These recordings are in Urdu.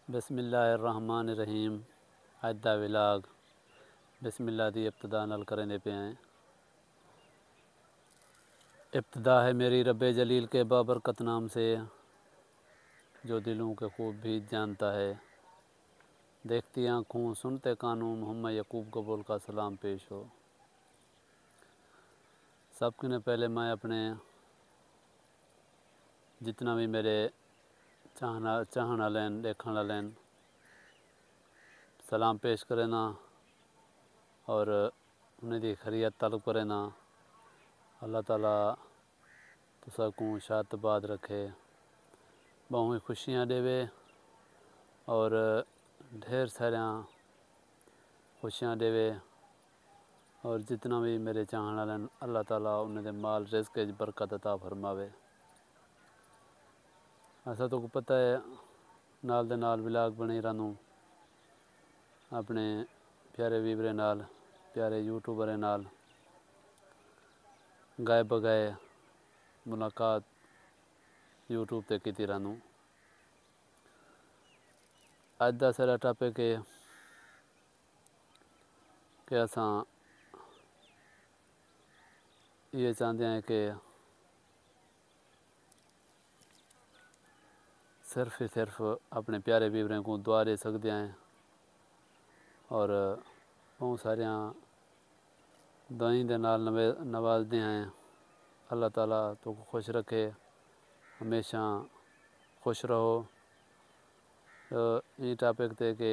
بسم اللہ الرحمن الرحیم۔ اج دا ولاگ بسم اللہ دی ابتدا نال کرنے پہ ہیں۔ ابتدا ہے میری رب جلیل کے بابرکت نام سے، جو دلوں کے خوب بھی جانتا ہے۔ دیکھتی آنکھوں سنتے کانوں، محمد یعقوب قبول کا سلام پیش ہو۔ سب کے نے پہلے میں اپنے جتنا بھی میرے چاہن والے دیکھنے والے سلام پیش کرنا اور انہیں دی خیریت طلب کرنا۔ اللہ تعالیٰ تسا کو شاد باد رکھے، بہت خوشیاں دے اور ڈھیر ساریاں خوشیاں دے، اور جتنا بھی میرے چاہن والے اللہ تعالیٰ انہیں دے مال رزق کے برکت عطا فرماوے۔ ایسا تو کو پتہ ہے، نال دے نال ولاگ بنے رہنوں اپنے پیارے ویورے نال، پیارے یوٹیوبرے نال گائے بگائے ملاقات یوٹیوب تے کیتی رہنوں۔ اج دا سارا ٹاپک ہے کہ اساں یہ چاہتے ہیں کہ صرف اپنے پیارے ویوریں کو دعا دے سکتے ہیں، اور بہت ساریاں دعائیں دے نال نوازدے ہیں۔ اللہ تعالیٰ تو کو خوش رکھے، ہمیشہ خوش رہو۔ یہ ٹاپک تے کہ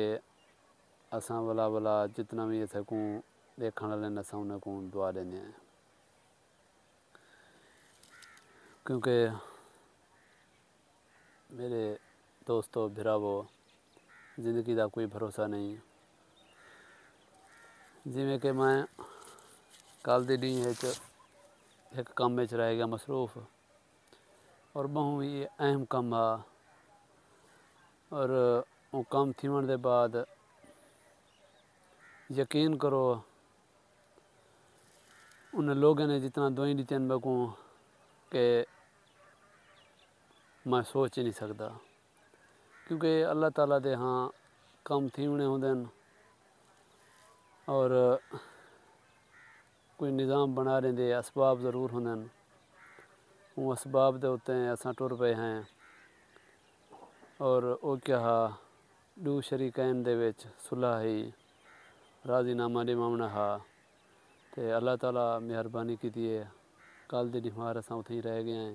اساں ولا جتنا بھی اسے کو دیکھنے والے اساں انہیں کو دعا دینے ہیں، کیونکہ میرے دوستو بھراوو زندگی دا کوئی بھروسہ نہیں۔ جی میں کہ میں کل دی دن ایک کام میں رہ گیا مصروف، اور بہت ہی اہم کام ہے، اور وہ کام تھیون دے بعد یقین کرو ان لوگوں نے جتنا دعائیں دیتی ہیں بکوں کہ میں سوچ ہی نہیں سکتا، کیونکہ اللہ تعالیٰ دے ہاں کام تھیونے ہوندے ہیں، اور کوئی نظام بنا رہے دے اسباب ضرور ہوندے ہیں، وہ اسباب دے ہوتے ہیں اساں ٹر پئے ہیں، اور وہ کیا دو شریکین دے وچ صلح ہی راضی نامہ دے معاملہ ہا، تے اللہ تعالیٰ مہربانی کی دیئے کل دی دیمار اساں اتھیں رہ گئے ہیں،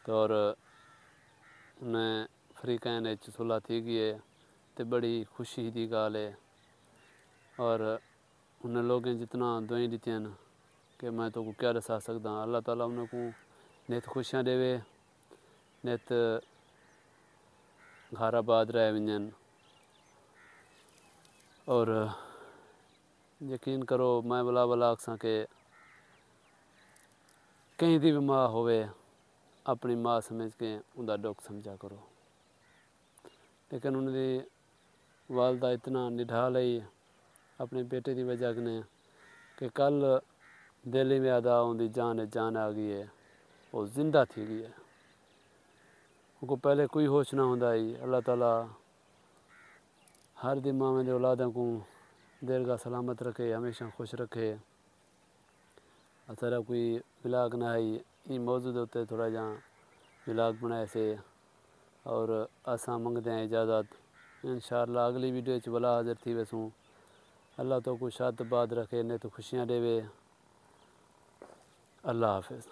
تو اور انہیں فریقین وچ صلح تھی گئی ہے، تے بڑی خوشی دی گال ہے۔ اور انہیں لوگیں جتنا دعائیں دیتی ہیں کہ میں تو کو کیا دسا سکتا ہوں، اللہ تعالیٰ انہیں کو نیت خوشیاں دے، نیت گھر آباد رہ ونجن، اور یقین کرو میں بلا آکساں کہ کہیں دی بھی ماں ہوئے اپنی ماں سمجھ کے ان دا دکھ سمجھا کرو، لیکن انہیں دی والدہ اتنا نڈھال ہے اپنے بیٹے دی وجہ نے کہ کل دہلی میں آدھا ان دی جان آ گئی ہے، وہ زندہ تھی گئی ہے، ان کو پہلے کوئی ہوش نہ ہوندا ہی۔ اللہ تعالیٰ ہر دی ماں میں اولادوں کو دیرگاہ سلامت رکھے، ہمیشہ خوش رکھے۔ سارا کوئی ولاگ نہ ہے، یہ موضوع ہوتے تھوڑا جہاں ولاگ بنائے سے، اور اساں منگتے ہیں اجازت، انشاءاللہ اگلی ویڈیو چ بلا حاضر تھی ویسوں۔ اللہ تو کو شاد باد رکھے، نے تو خوشیاں دے۔ اللہ حافظ۔